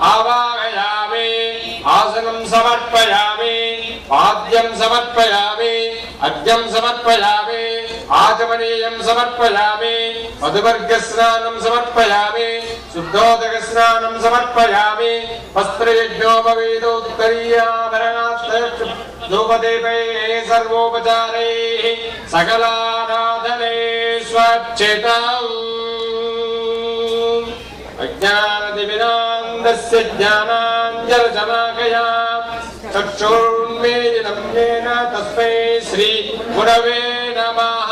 आवाहयामि आसनं समर्पयामि पाद्यं समर्पयामि अर्घ्यं समर्पयामि आचमनीयं समर्पयामि मधुवर्गस्नानं समर्पयामि शुद्धोदकस्नानं समर्पयामि वस्त्रयज्ञोपवीतोत्तरीयाभरणाश्च धूपदीपैः सर्वोपचारैः सकलाराधने स्वच्छताम् अज्ञानतिमिरान्धस्य ज्ञानाञ्जनशलाकया चक्षुर्मीलितं येन तस्मै श्री गुरवे नमः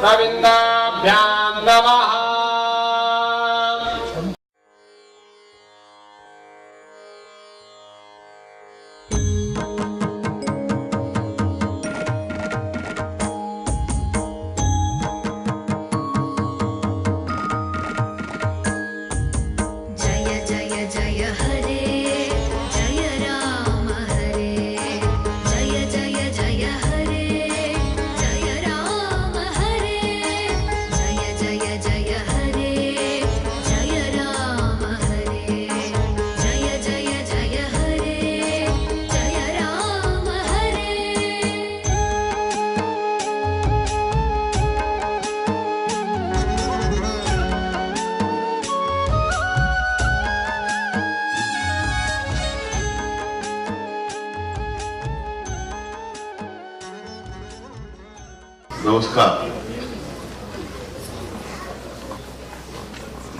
रविन्द्राभ्यां नमः। Namaskar.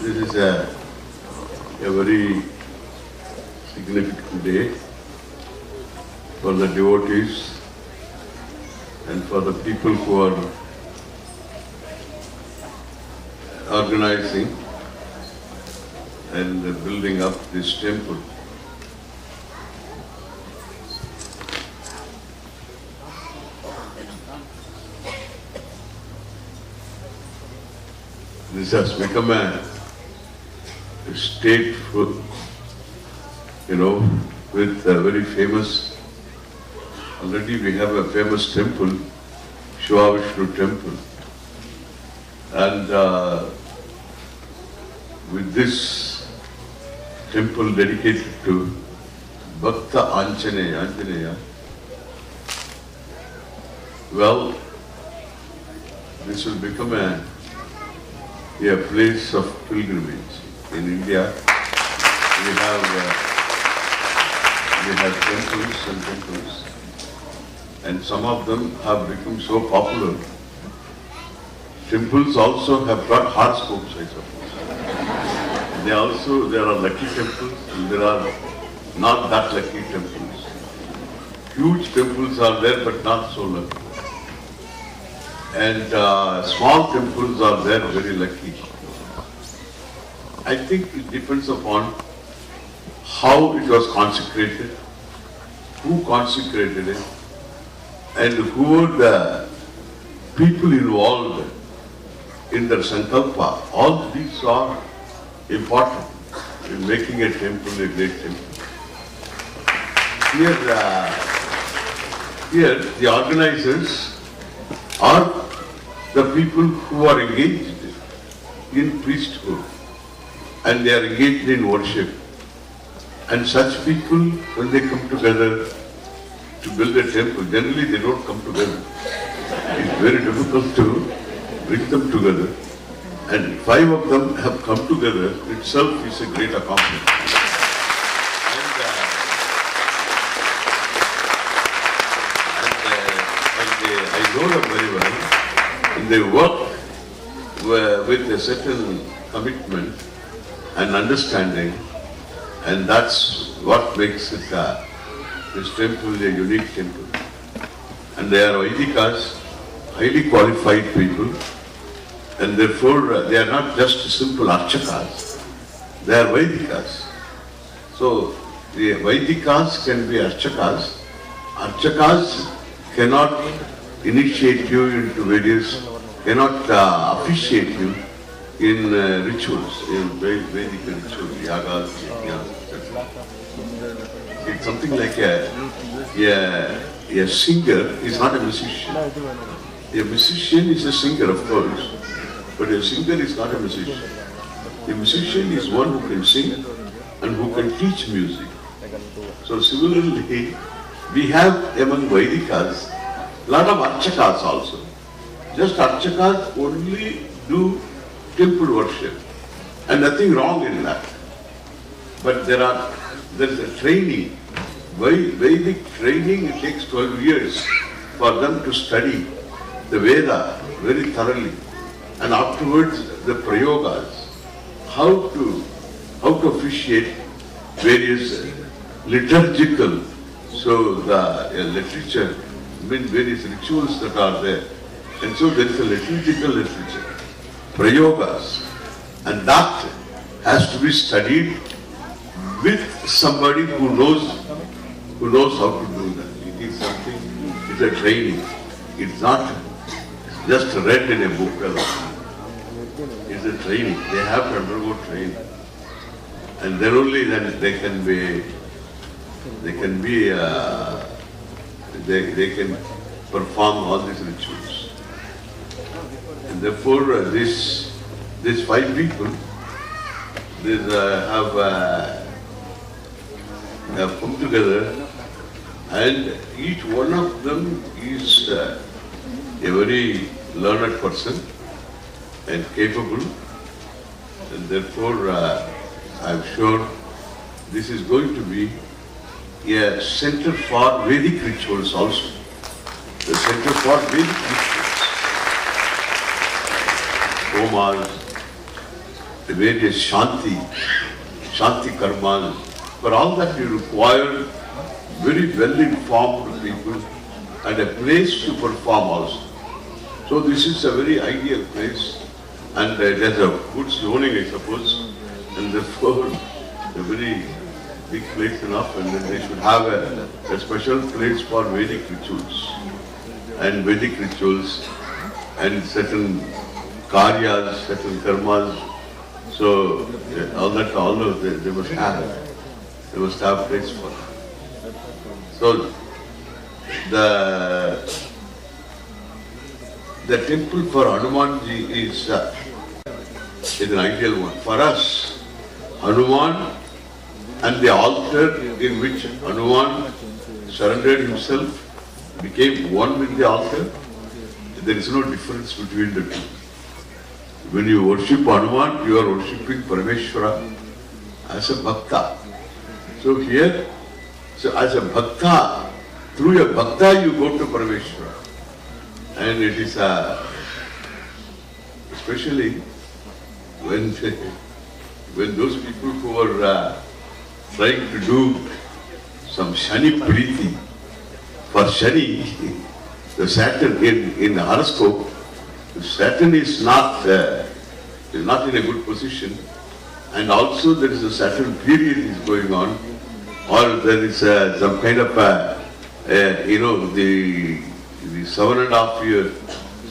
This is a very significant day for the devotees and for the people who are organizing and building up this temple. This has become a state food, with a very famous, already we have a famous temple, Shiva Vishnu temple. And with this temple dedicated to Bhakta Anjaneya, well, this will become a place of pilgrimage. In India, we have temples, and some of them have become so popular. Temples also have got horoscopes, I suppose. There are lucky temples, and there are not that lucky temples. Huge temples are there, but not so lucky. And small temples are there, very lucky. I think it depends upon how it was consecrated, who consecrated it, and who were the people involved in their sankalpa. All these are important in making a temple a great temple. Here the organizers are the people who are engaged in priesthood and they are engaged in worship. And such people, when they come together to build a temple, generally they don't come together. It's very difficult to bring them together. And 5 of them have come together itself is a great accomplishment. I know them very well. And they work with a certain commitment and understanding, and that's what makes it this temple a unique temple. And they are Vaidikas, highly qualified people, and therefore they are not just simple Archakas, they are Vaidikas. So the Vaidikas can be Archakas. Archakas cannot initiate you into various, cannot officiate you in rituals, in Vedic rituals, yagas, yajnas, etc. It's something like a singer is not a musician. A musician is a singer, of course, but a singer is not a musician. The musician is one who can sing and who can teach music. So similarly, we have among Vedikas a lot of Archakas also. Just Archakas only do temple worship and nothing wrong in that. But there is a training. Vedic training, it takes 12 years for them to study the Veda very thoroughly. And afterwards the Prayogas, how to officiate various liturgical, so the literature, various rituals that are there. And so there is a liturgical literature, Prayogas, and that has to be studied with somebody who knows how to do that. It is something, it's a training. It's not just read in a book alone. It's a training. They have to undergo training. And then only then they can perform all these rituals. And therefore these 5 people, have come together, and each one of them is a very learned person and capable, and therefore I am sure this is going to be a center for Vedic rituals also. The center for Vedic rituals. Homas, the various Shanti karmas. For all that you require very well-informed people and a place to perform also. So this is a very ideal place, and it has a good zoning, I suppose, and therefore a very big place enough, and then they should have a special place for Vedic rituals and certain karyas, certain karmas. So all of they must have. They must have place for it. So the temple for Hanumanji is an ideal one. For us, Hanuman and the altar in which Hanuman surrendered himself, became one with the altar, there is no difference between the two. When you worship Hanuman, you are worshipping Parameshwara as a bhakta. So here, as a bhakta, through a bhakta you go to Parameshwara. And it is especially when those people who are trying to do some Shani Priti, for Shani, the Saturn in the horoscope, Saturn is not in a good position, and also there is a Saturn period is going on, or there is some kind of the 7.5 year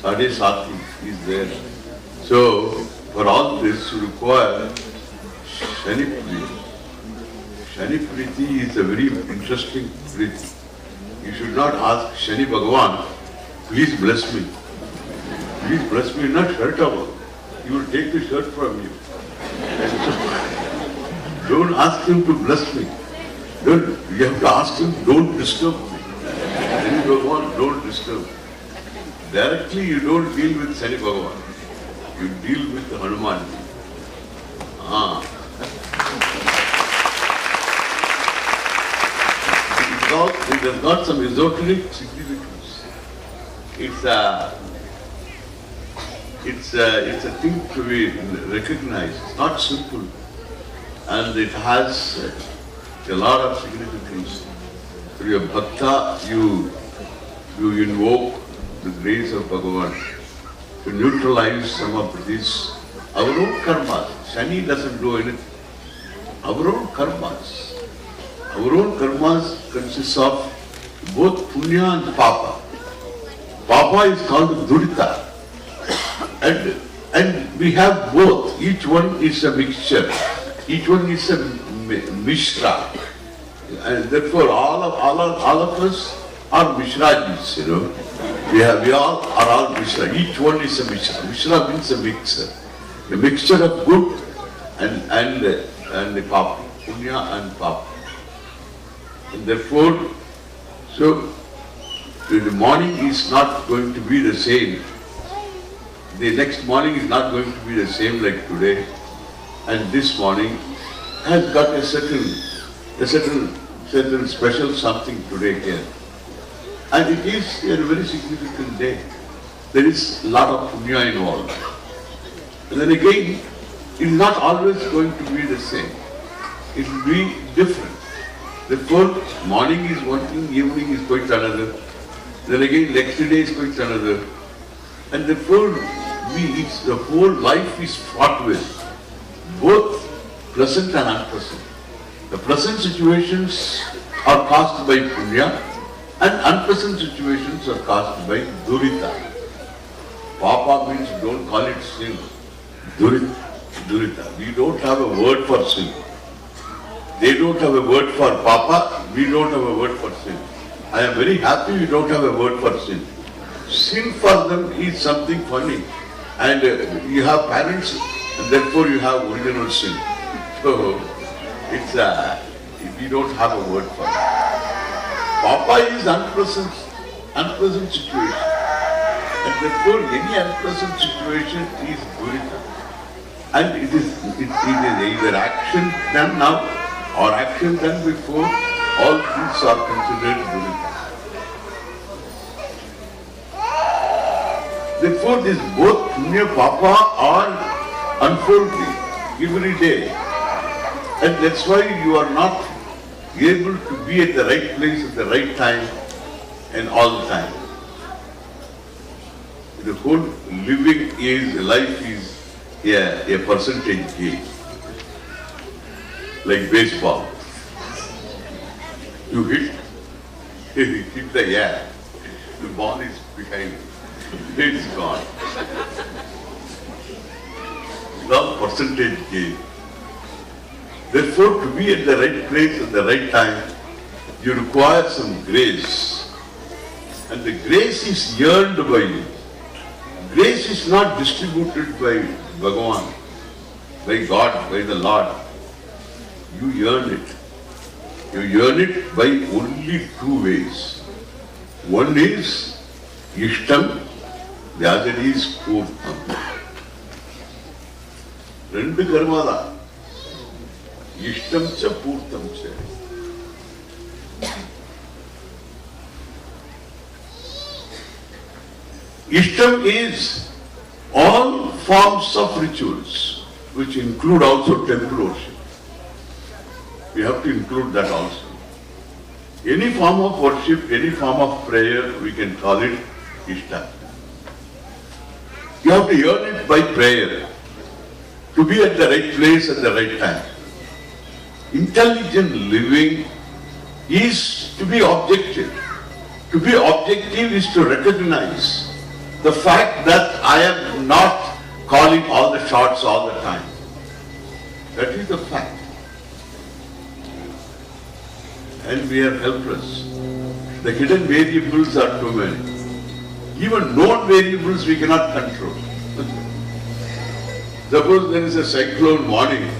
Sadhe Sati is there. So for all this you require Shani Priti. Shani Priti is a very interesting Priti. You should not ask Shani Bhagavan, please bless me. Please bless me, not shirt over. He will take the shirt from you. Don't ask him to bless me. You have to ask him, don't disturb me. Shani Bhagavan, don't disturb. Directly you don't deal with Shani Bhagavan. You deal with Hanuman. It has got some esoteric significance. It's a thing to be recognized. It's not simple, and it has a lot of significance. Through your bhakta, you invoke the grace of Bhagavan to neutralize some of these our own karmas. Shani doesn't do anything. Our own karmas. Our own karmas consists of both punya and papa. Papa is called durita. And we have both. Each one is a mixture. Each one is a mishra. And therefore all of us are mishrajis, We all are all mishra. Each one is a mishra. Mishra means a mixer. A mixture of good and the Papa, Punya and Papa. And therefore, so the morning is not going to be the same. The next morning is not going to be the same like today. And this morning has got a certain special something today here. And it is a very significant day. There is a lot of punya involved. And then again, it is not always going to be the same. It will be different. Therefore, morning is one thing, evening is quite another. Then again, next day is quite another. And therefore, the whole life is fraught with both pleasant and unpleasant. The pleasant situations are caused by punya and unpleasant situations are caused by durita. Papa means don't call it sin. Durita. We don't have a word for sin. They don't have a word for Papa, we don't have a word for sin. I am very happy we don't have a word for sin. Sin for them is something funny. And you have parents and therefore you have original sin. So, it's we don't have a word for it. Papa is unpleasant situation. And therefore any unpleasant situation is durita. And it is either action done now or action done before, all things are considered durita. Therefore, this both punya papa are unfolding every day. And that's why you are not able to be at the right place at the right time and all the time. The whole life is a percentage game. Like baseball. You hit the air, the ball is behind you. It's gone. The percentage game. Therefore, to be at the right place at the right time, you require some grace. And the grace is earned by you. Grace is not distributed by Bhagavan, by God, by the Lord. You earn it. You earn it by only two ways. One is Ishtam, the other is Purtam. Rendu karmada. Ishtam cha Purtam cha. Ishtam is all forms of rituals, which include also temple worship. We have to include that also. Any form of worship, any form of prayer, we can call it Ishta. You have to earn it by prayer, to be at the right place at the right time. Intelligent living is to be objective. To be objective is to recognize the fact that I am not calling all the shots all the time. That is the fact. And we are helpless. The hidden variables are too many. Even known variables we cannot control. Suppose there is a cyclone warning.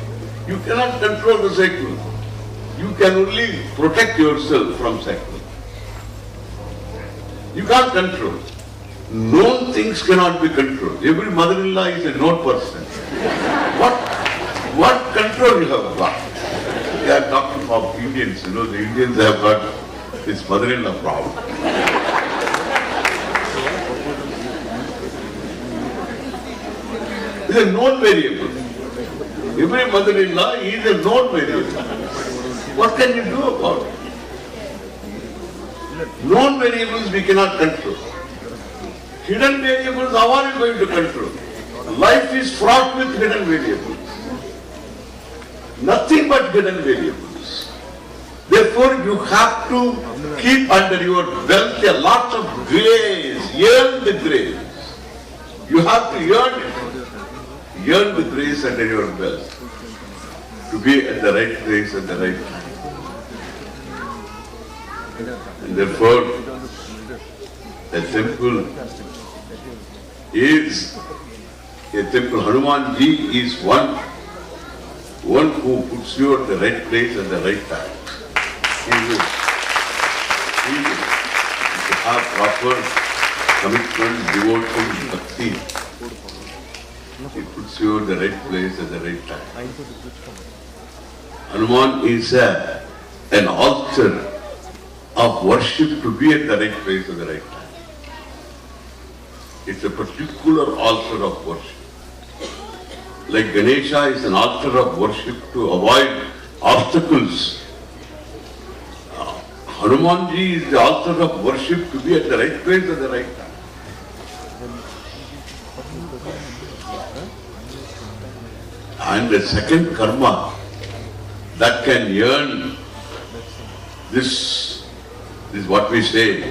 You cannot control the cyclone. You can only protect yourself from cyclone. You can't control. Known things cannot be controlled. Every mother-in-law is a known person. What control you have got? We are talking about Indians, the Indians have got this mother-in-law problem. It's a known variable. Every mother-in-law is a known variable. What can you do about it? Known variables we cannot control. Hidden variables, how are you going to control? Life is fraught with hidden variables. Nothing but hidden variables. Therefore, you have to keep under your belt a lot of grace. Earn the grace. You have to earn it. Earn the grace under your belt. To be at the right place at the right time. And therefore, a temple is, Hanuman ji is one one who puts you at the right place at the right time. He will. He will. To have proper commitment, devotion, bhakti. He puts you at the right place at the right time. Hanuman is an altar of worship to be at the right place at the right time. It's a particular altar of worship. Like Ganesha is an altar of worship to avoid obstacles. Hanumanji is the altar of worship to be at the right place at the right time. And the second karma that can earn this is what we say,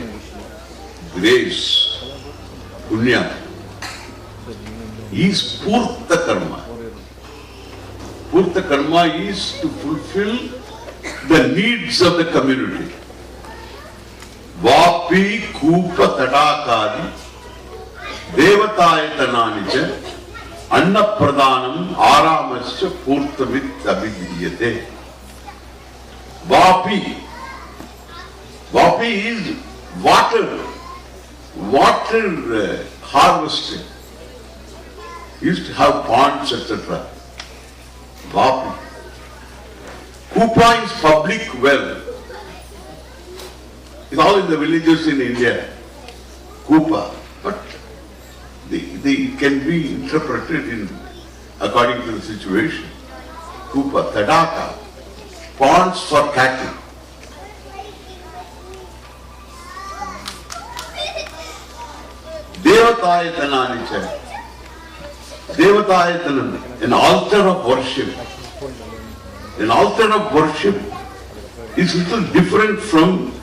grace, punya, is purta karma. Purta karma is to fulfill the needs of the community. Vapi kupa tadakadi devatayatananicha annapradhanam aramasya purtamit abhidiyate. Vapi. Vapi is water harvesting. Used to have ponds, etc. Vapi. Kupa is public well. It's all in the villages in India. Kupa. But it can be interpreted according to the situation. Kupa, Tadaka. Ponds for cattle. Devatayatananicha. Devatayatanam, an altar of worship. An altar of worship is a little different from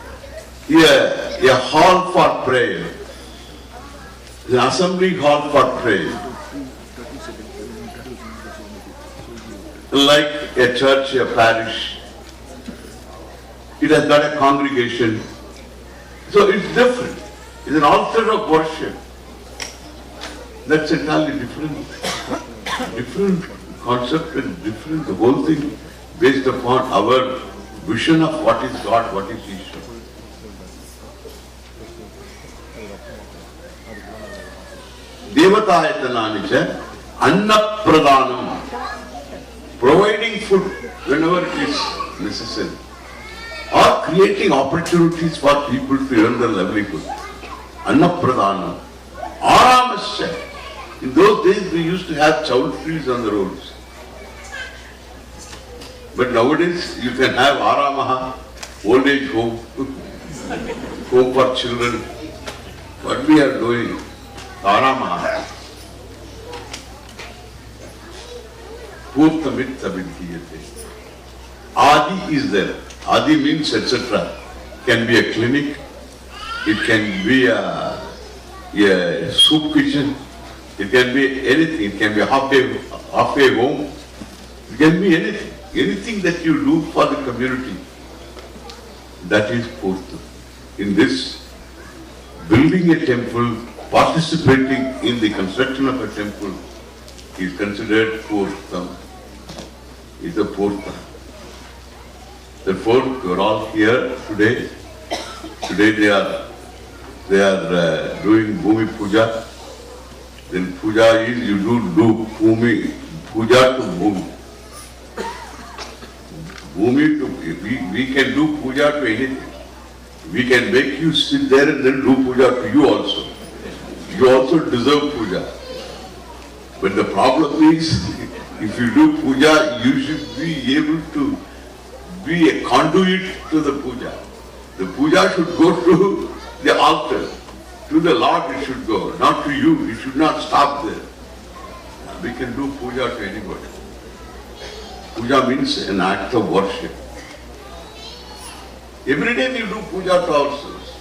a hall for prayer. An assembly hall for prayer. Like a church, a parish. It has got a congregation. So it's different. It's an altar of worship. That's entirely different concept and different, the whole thing based upon our vision of what is God, what is Ishvara. Devatayatananicha annapradhanam, providing food whenever it is necessary, or creating opportunities for people to earn their livelihood. Annapradhanam. Aramasya. In those days we used to have chowdhuries on the roads. But nowadays you can have Aramaha, old age home, home for children. What we are doing? Aramaha. Purtamit abhidiyate. Adi is there. Adi means etc. Can be a clinic. It can be a soup kitchen. It can be anything. It can be a halfway home. It can be anything. Anything that you do for the community. That is Purta. In this, building a temple, participating in the construction of a temple is considered Purta. Is a Purta. Therefore, we are all here today. Today they are doing Bhumi Puja. Then Puja is you do Bhumi Puja to Bhumi. Bhumi to we can do Puja to anything. We can make you sit there and then do Puja to you also. You also deserve Puja. But the problem is, if you do Puja, you should be able to be a conduit to the Puja. The Puja should go to the altar. To the Lord it should go, not to you. It should not stop there. We can do Puja to anybody. Puja means an act of worship. Every day we do Puja to ourselves.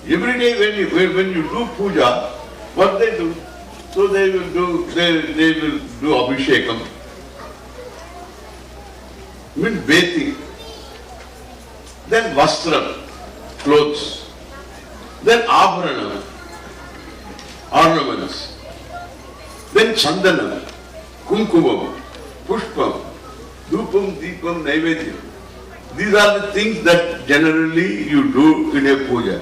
Every day when you do Puja, what they do? So they will do Abhishekam. Means bathing. Then Vastram, clothes. Then Abharanam, ornaments. Then Chandanam, Kumkumam, Pushpam, Dhupam, Deepam, Naivedyam. These are the things that generally you do in a puja.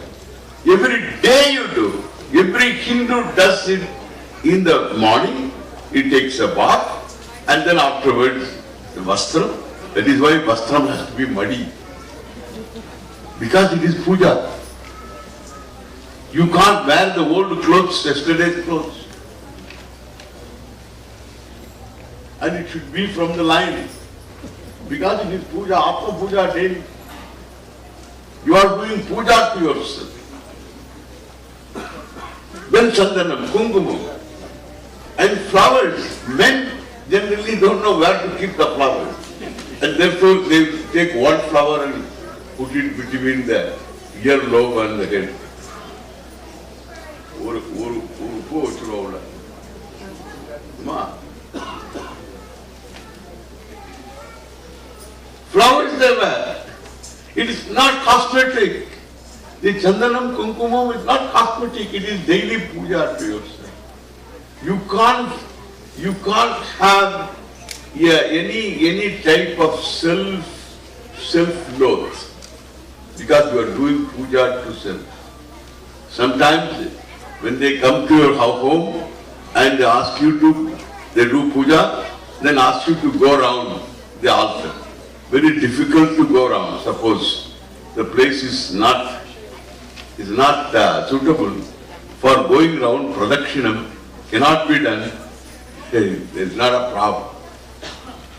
Every day you do. Every Hindu does it in the morning. He takes a bath and then afterwards the vastram. That is why vastram has to be muddy. Because it is puja. You can't wear the old clothes, yesterday's clothes. And it should be from the line. Because it is puja, after puja day, you are doing puja to yourself. Then chandanam, kumkumam, and flowers. Men generally don't know where to keep the flowers. And therefore they take one flower and put it between the earlobe and the head. Flowers they wear. It is not cosmetic. The chandanam kumkumam is not cosmetic. It is daily puja to yourself. You can't have any type of self-loath because you are doing puja to self. Sometimes when they come to your home and they ask you to, they do puja, then ask you to go around the altar. Very difficult to go around. Suppose the place is not suitable for going around, pradakshinam cannot be done. There is not a problem.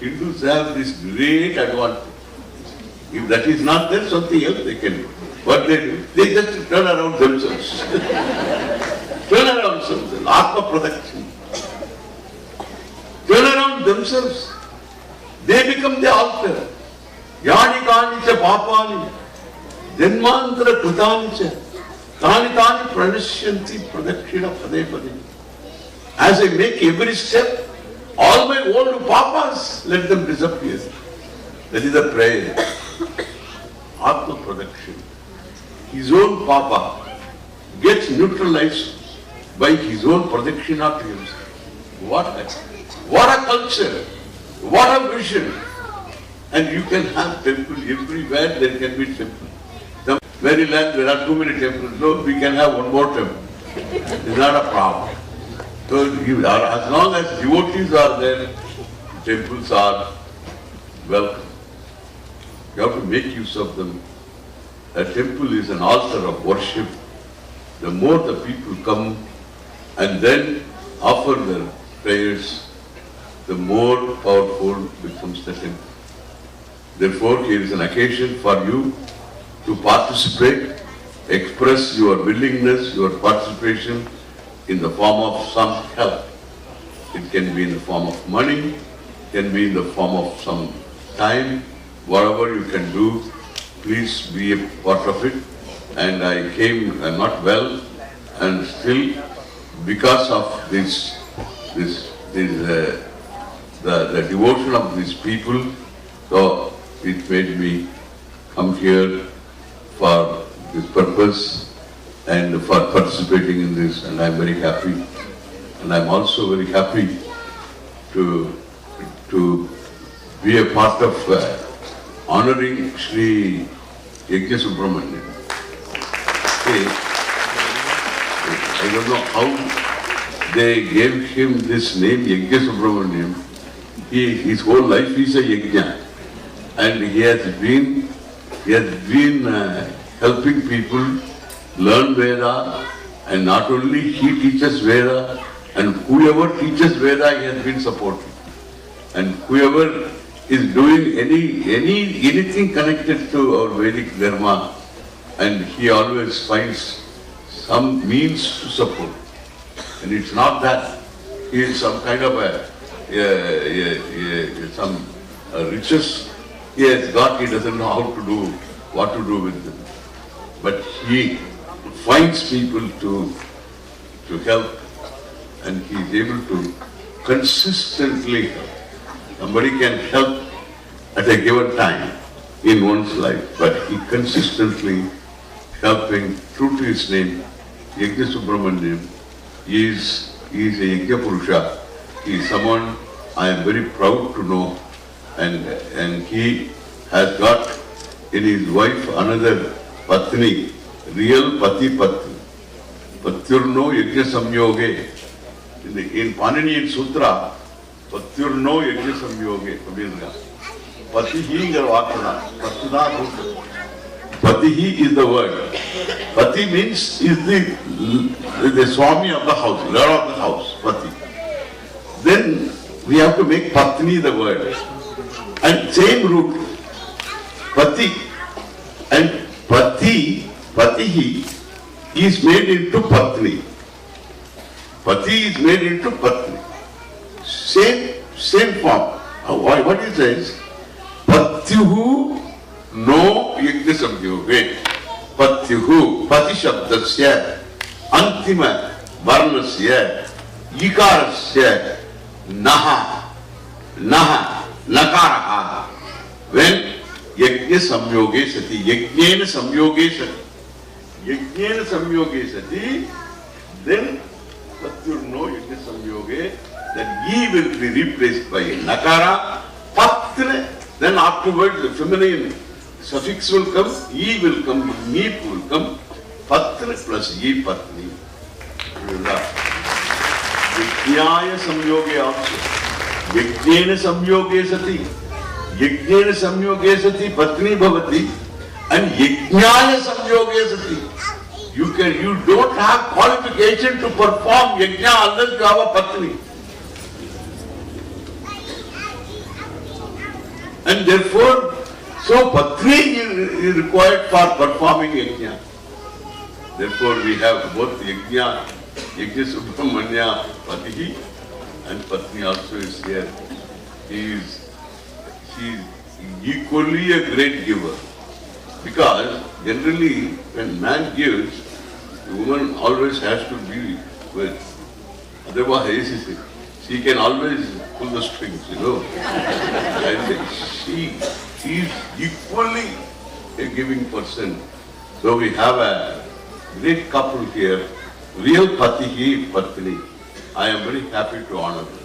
Hindus have this great advantage. If that is not there, something else they can do. What they do? They just turn around themselves. Turn around themselves. Atma Pradakshina. Turn around themselves. They become the altar. Yani kani cha papani. Janmantara krutani cha. Tani tani pranashyanti pradakshina pade pade. As I make every step, all my old papas, let them disappear. That is the prayer. Atma Pradakshina. His own papa gets neutralized by his own pradakshina to himself. What a culture! What a vision! And you can have temple everywhere. There can be temple. Maryland, there are too many temples. No, we can have one more temple. It's not a problem. So as long as devotees are there, temples are welcome. You have to make use of them. A temple is an altar of worship. The more the people come and then offer their prayers, the more powerful becomes the temple. Therefore, here is an occasion for you to participate, express your willingness, your participation in the form of some help. It can be in the form of money, it can be in the form of some time, whatever you can do, please be a part of it. And I came, I'm not well, and still because of the devotion of these people, so it made me come here for this purpose and for participating in this, and I'm very happy. And I'm also very happy to be a part of honoring Sri Yajna Subramaniam. I don't know how they gave him this name, Yajna Subramaniam. His whole life is a yajna, and he has been helping people learn Veda, and not only he teaches Veda, and whoever teaches Veda he has been supporting, and whoever is doing anything connected to our Vedic Dharma, and he always finds some means to support. And it's not that he is some kind of some riches he has got, he doesn't know how to do, what to do with them. But he finds people to help, and he is able to consistently help. Somebody can help at a given time in one's life, but he consistently helping, true to his name, Yajna Subramaniam is a Yajna Purusha. He is someone I am very proud to know, and he has got in his wife another Patni, real Pati Patni. Patyurno Yajna Samyoge. In Paninian Sutra, Patyurno Yajna Samyoge. Patihi Garvatana. Patihi is the word. Pati means is the Swami of the house, Lord of the house, Pati. Then we have to make Patni the word. And same root. Pati and Patihi is made into Patni. Pati is made into Patni. Same form. What is this? Patyuhu no yajna samyoge. Patyuhu Pati Shabdasya Antima Varnasya Yikarasya Naha Nakaraha. When Yajna Samyoge Sati, Yajnena Samyoge Sati, then Patyurno Yajna Samyoge, that ye will be replaced by Nakara, Patra, then afterwards the feminine suffix will come, ye will come, neep will come, Patra plus ye Patni. Yajnaya Samyoge also. Yajnena Samyoge Sati. Yajnena Samyoge Sati Patni Bhavati and Yajnaya Samyoge Sati. You don't have qualification to perform Yajna unless you have a Patni. And therefore, so Patni is required for performing Yajna. Therefore we have both Yajna Subramanya Patihi and Patni also is here. She is equally a great giver. Because generally when man gives, the woman always has to be with. Otherwise, she can always pull the strings, And she is equally a giving person. So we have a great couple here, real Patihi Patni. I am very happy to honor them.